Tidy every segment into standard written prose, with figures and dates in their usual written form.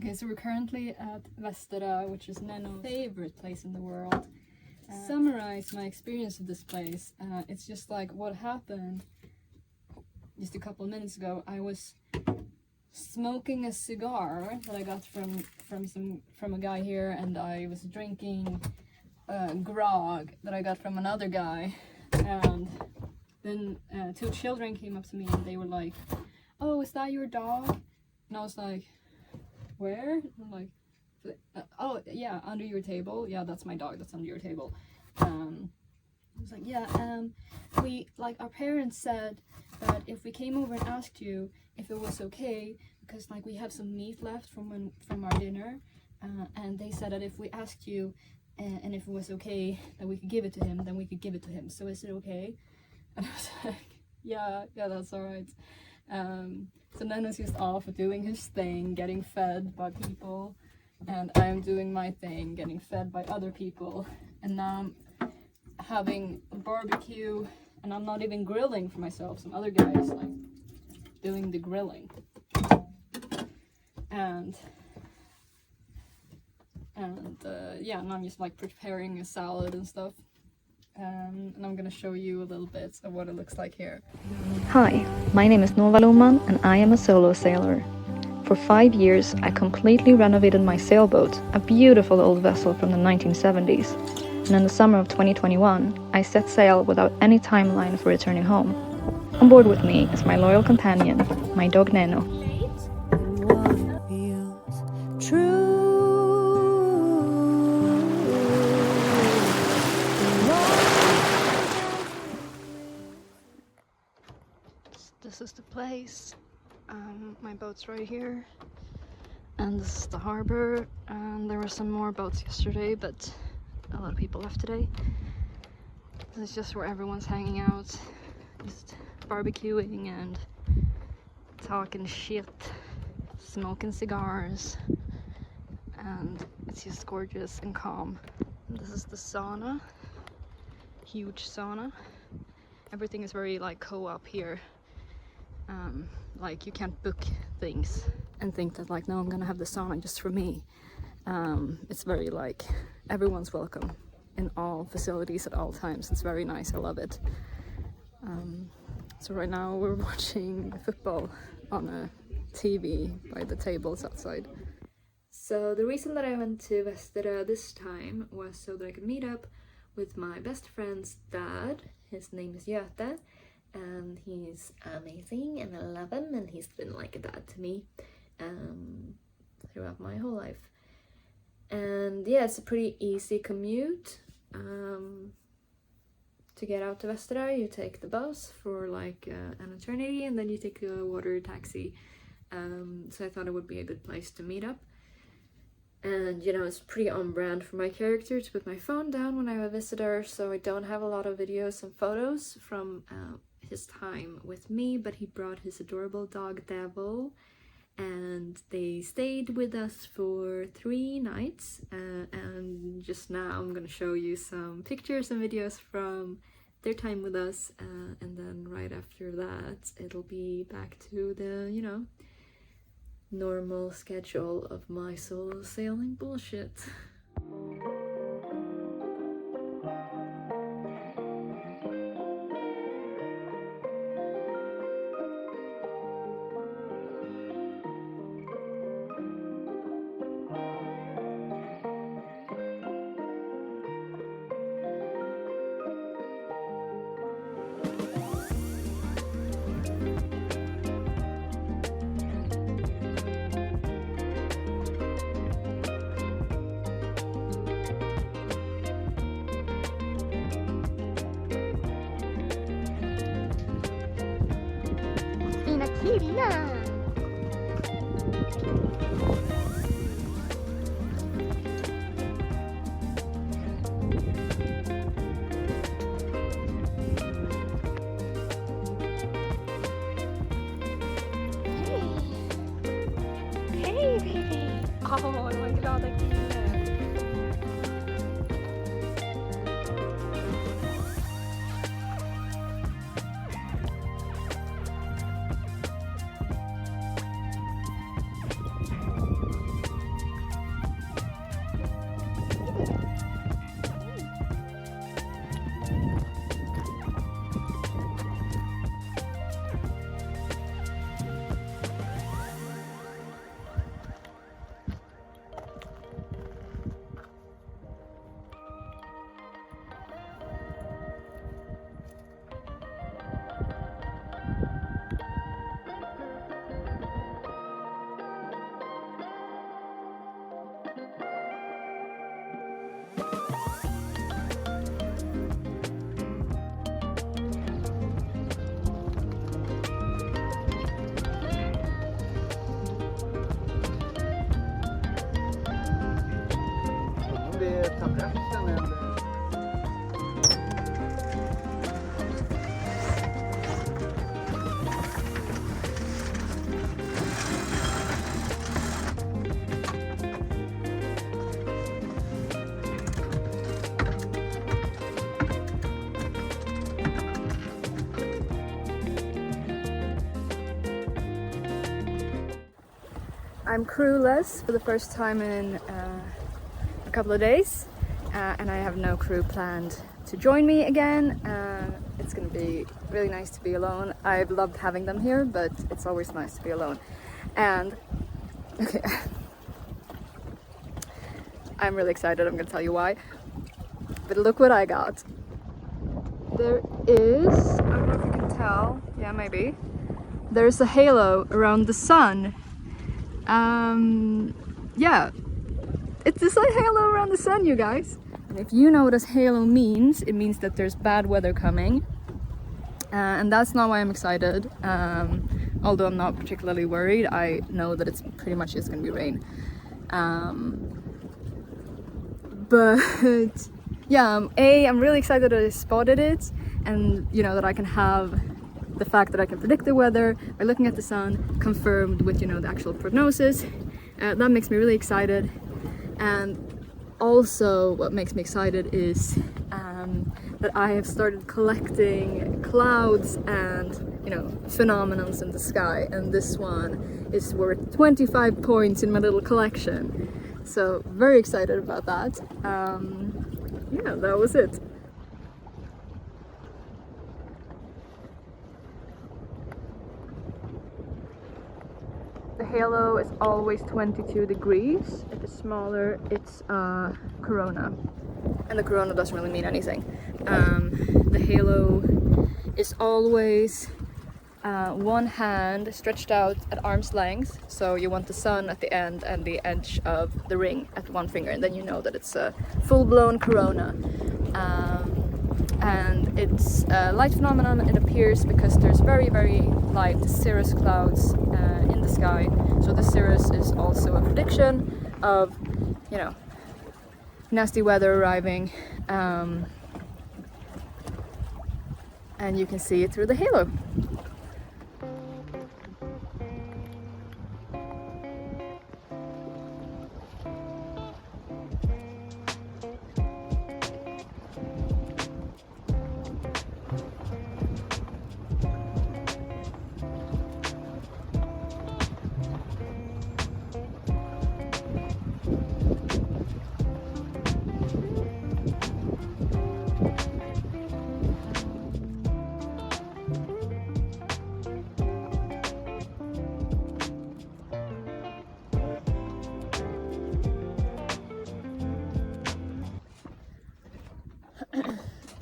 Okay, so we're currently at Vesta, which is Neno's favorite place in the world. Summarize my experience of this place. It's just like what happened just a couple of minutes ago. I was smoking a cigar that I got from a guy here, and I was drinking grog that I got from another guy, and then two children came up to me and they were like, "Oh, is that your dog?" And I was like, "Where?" And I'm like, "Oh yeah, under your table. Yeah, that's my dog that's under your table." I was like, "Yeah, we, like, our parents said that if we came over and asked you if it was okay, because like we have some meat left from our dinner, and they said that if we asked you and if it was okay that we could give it to him, then we could give it to him. So is it okay?" And I was like, yeah, that's all right. So Neno's just off doing his thing, getting fed by people, and I'm doing my thing, getting fed by other people. And now I'm having a barbecue, and I'm not even grilling for myself. Some other guys like doing the grilling, and yeah, and I'm just like preparing a salad and stuff. And I'm gonna show you a little bit of what it looks like here. Hi, my name is Nova Loman and I am a solo sailor. For 5 years I completely renovated my sailboat, a beautiful old vessel from the 1970s. And in the summer of 2021 I set sail without any timeline for returning home. On board with me is my loyal companion, my dog Neno. This is the place. My boat's right here, and this is the harbor. And there were some more boats yesterday, but a lot of people left today. This is just where everyone's hanging out, just barbecuing and talking shit, smoking cigars, and it's just gorgeous and calm. And this is the sauna, huge sauna. Everything is very like co-op here. Like you can't book things and think that like, no, I'm gonna have the sauna just for me. It's very like everyone's welcome in all facilities at all times. It's very nice. I love it. So right now we're watching football on a TV by the tables outside. So the reason that I went to Vesta this time was so that I could meet up with my best friend's dad. His name is Göte. And he's amazing and I love him, and he's been like a dad to me throughout my whole life. And yeah, it's a pretty easy commute to get out to Vesta. You take the bus for like an eternity, and then you take a water taxi. So I thought it would be a good place to meet up. And you know, it's pretty on brand for my character to put my phone down when I have a visitor, so I don't have a lot of videos and photos from his time with me, but he brought his adorable dog Devil, and they stayed with us for 3 nights, and just now I'm gonna show you some pictures and videos from their time with us, and then right after that it'll be back to the, you know, normal schedule of my solo sailing bullshit. Oh, jag var glad att du ta brösten eller? I'm crewless for the first time in a couple of days, and I have no crew planned to join me again. It's gonna be really nice to be alone. I've loved having them here, but it's always nice to be alone. And okay, I'm really excited, I'm gonna tell you why. But look what I got. There is, I don't know if you can tell, yeah maybe, there's a halo around the sun. Yeah, it's this like halo around the sun, you guys. And if you know what a halo means, it means that there's bad weather coming. And that's not why I'm excited. Although I'm not particularly worried, I know that it's pretty much just gonna be rain. But yeah, I'm really excited that I spotted it, and you know that I can have the fact that I can predict the weather by looking at the sun, confirmed with, you know, the actual prognosis. That makes me really excited. And also what makes me excited is that I have started collecting clouds and, you know, phenomenons in the sky, and this one is worth 25 points in my little collection. So very excited about that. Yeah, that was it. The halo is always 22 degrees. If it's smaller, it's corona. And the corona doesn't really mean anything. The halo is always one hand stretched out at arm's length. So you want the sun at the end and the edge of the ring at one finger, and then you know that it's a full-blown corona. And it's a light phenomenon. It appears because there's very, very light cirrus clouds in the sky. So the cirrus is also a prediction of, you know, nasty weather arriving. And you can see it through the halo.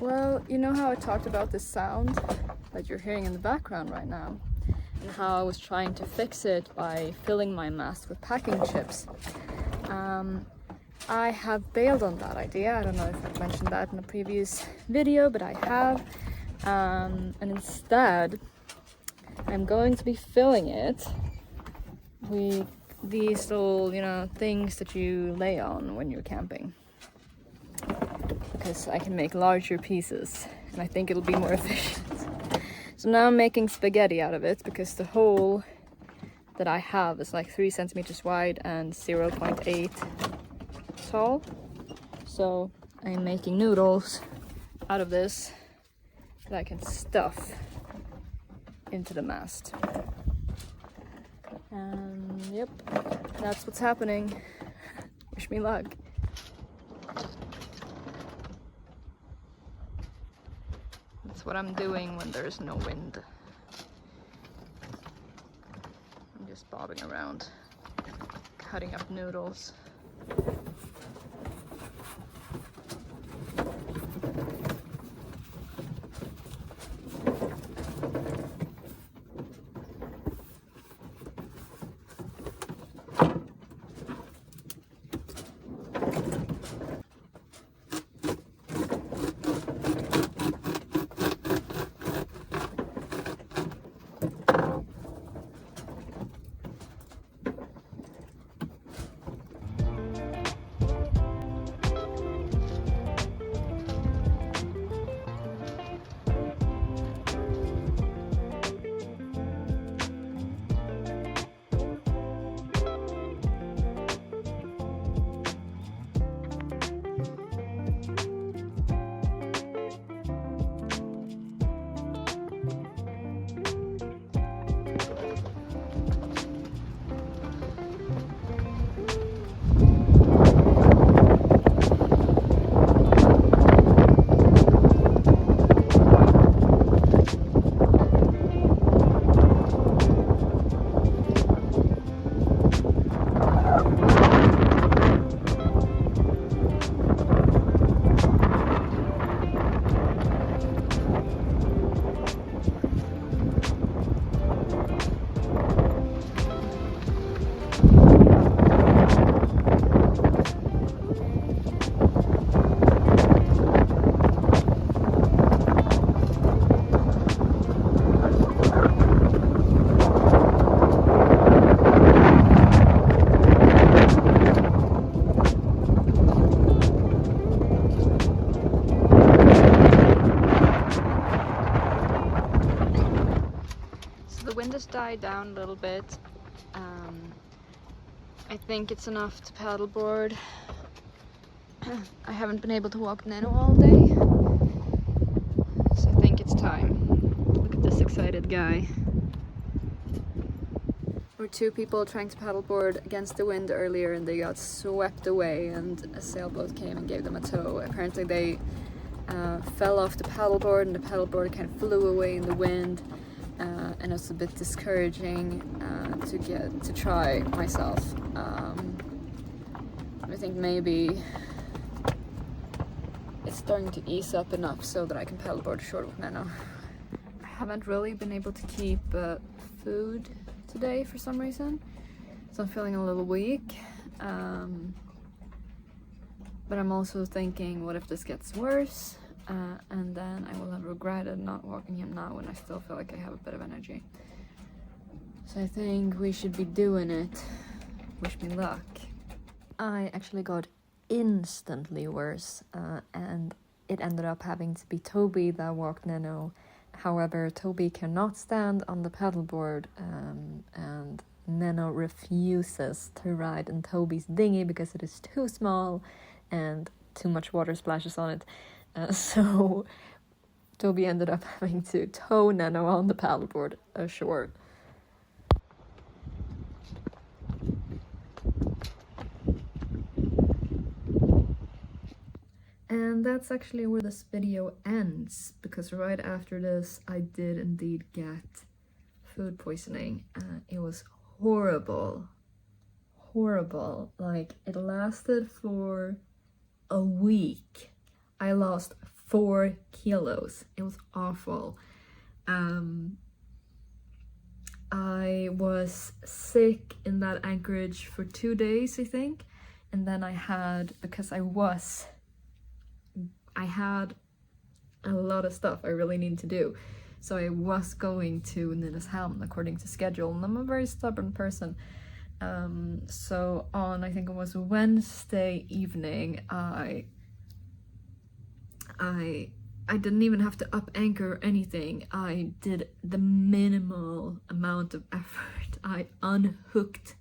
Well, you know how I talked about this sound that you're hearing in the background right now, and how I was trying to fix it by filling my mast with packing chips. I have bailed on that idea. I don't know if I've mentioned that in a previous video, but I have. And instead, I'm going to be filling it with these little, you know, things that you lay on when you're camping. Because I can make larger pieces, and I think it'll be more efficient. So now I'm making spaghetti out of it, because the hole that I have is like 3 centimeters wide and 0.8 tall. So I'm making noodles out of this that I can stuff into the mast. And yep, that's what's happening. Wish me luck. That's what I'm doing when there's no wind. I'm just bobbing around, cutting up noodles. Wind has died down a little bit. I think it's enough to paddleboard. I haven't been able to walk Neno all day, so I think it's time. Look at this excited guy. There were two people trying to paddleboard against the wind earlier and they got swept away, and a sailboat came and gave them a tow. Apparently they fell off the paddleboard and the paddleboard kind of flew away in the wind. And it's a bit discouraging to try myself. I think maybe it's starting to ease up enough so that I can paddleboard short with Neno. I haven't really been able to keep food today for some reason, so I'm feeling a little weak. But I'm also thinking, what if this gets worse? And then I will have regretted not walking him now when I still feel like I have a bit of energy. So I think we should be doing it. Wish me luck. I actually got instantly worse, and it ended up having to be Toby that walked Neno. However, Toby cannot stand on the paddleboard, and Neno refuses to ride in Toby's dinghy because it is too small and too much water splashes on it. So Toby ended up having to tow Neno on the paddleboard ashore. And that's actually where this video ends, because right after this I did indeed get food poisoning. It was horrible. Horrible. Like, it lasted for a week. I lost 4 kilos. It was awful. I was sick in that anchorage for 2 days, I think. And then I had, because I had a lot of stuff I really need to do. So I was going to Nynäshamn according to schedule, and I'm a very stubborn person. So on, I think it was Wednesday evening, I didn't even have to up anchor or anything. I did the minimal amount of effort. I unhooked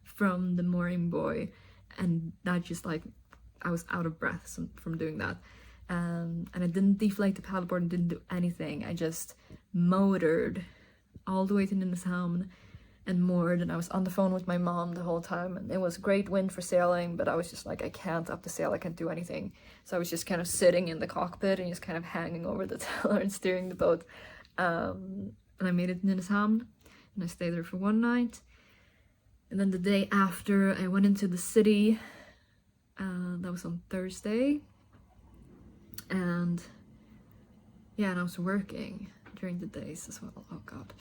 from the mooring buoy, and that just, like, I was out of breath from doing that. And I didn't deflate the paddleboard and didn't do anything. I just motored all the way to Nynäshamn and moored, and I was on the phone with my mom the whole time, and it was great wind for sailing, but I was just like, I can't up the sail, I can't do anything. So I was just kind of sitting in the cockpit and just kind of hanging over the tiller and steering the boat. And I made it to Nynäshamn, and I stayed there for one night. And then the day after, I went into the city. That was on Thursday. And yeah, and I was working during the days as well. Oh god.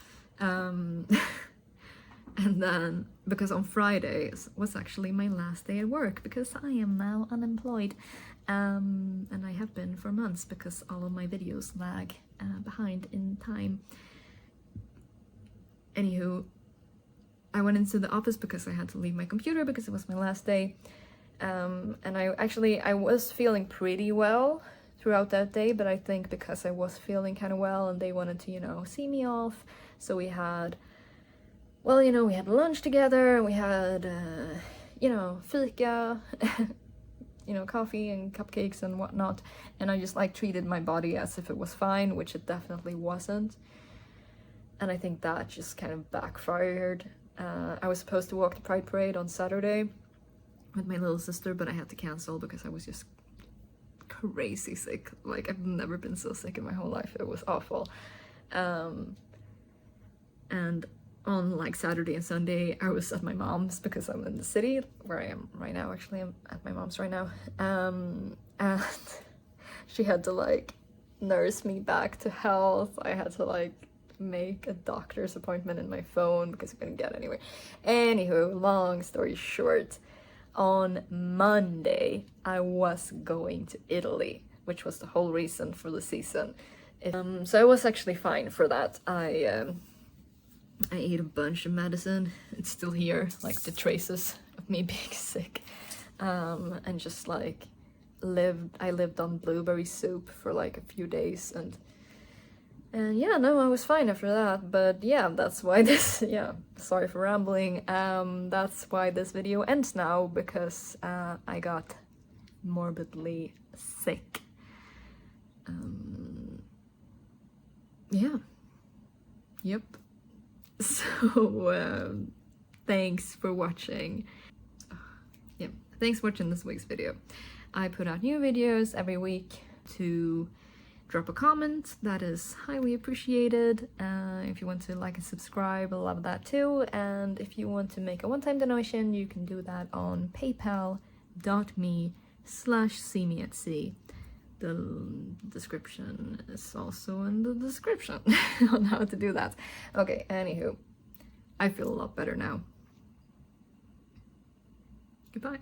And then, because on Friday was actually my last day at work, because I am now unemployed. And I have been for months, because all of my videos lag behind in time. Anywho, I went into the office because I had to leave my computer because it was my last day. And I was feeling pretty well throughout that day, but I think because I was feeling kind of well and they wanted to, see me off, so we had, well, we had lunch together, and we had, fika, coffee and cupcakes and whatnot, and I just, like, treated my body as if it was fine, which it definitely wasn't. And I think that just kind of backfired. I was supposed to walk the Pride Parade on Saturday with my little sister, but I had to cancel because I was just crazy sick. Like, I've never been so sick in my whole life. It was awful. And on like Saturday and Sunday, I was at my mom's because I'm in the city where I am right now. Actually, I'm at my mom's right now. And she had to like nurse me back to health. I had to like make a doctor's appointment in my phone because I couldn't get anywhere. Anywho, long story short, on Monday I was going to Italy, which was the whole reason for the season. So I was actually fine for that. I ate a bunch of medicine. It's still here, like the traces of me being sick. And just like I lived on blueberry soup for like a few days, and yeah, no, I was fine after that. But yeah, that's why this, yeah, sorry for rambling. That's why this video ends now, because I got morbidly sick. Yeah. Yep. So, thanks for watching. Yeah, thanks for watching this week's video. I put out new videos every week. To drop a comment, that is highly appreciated. If you want to like and subscribe, I love that too. And if you want to make a one-time donation, you can do that on paypal.me/seemeatsea. The description is also in the description on how to do that. Okay, anywho, I feel a lot better now. Goodbye.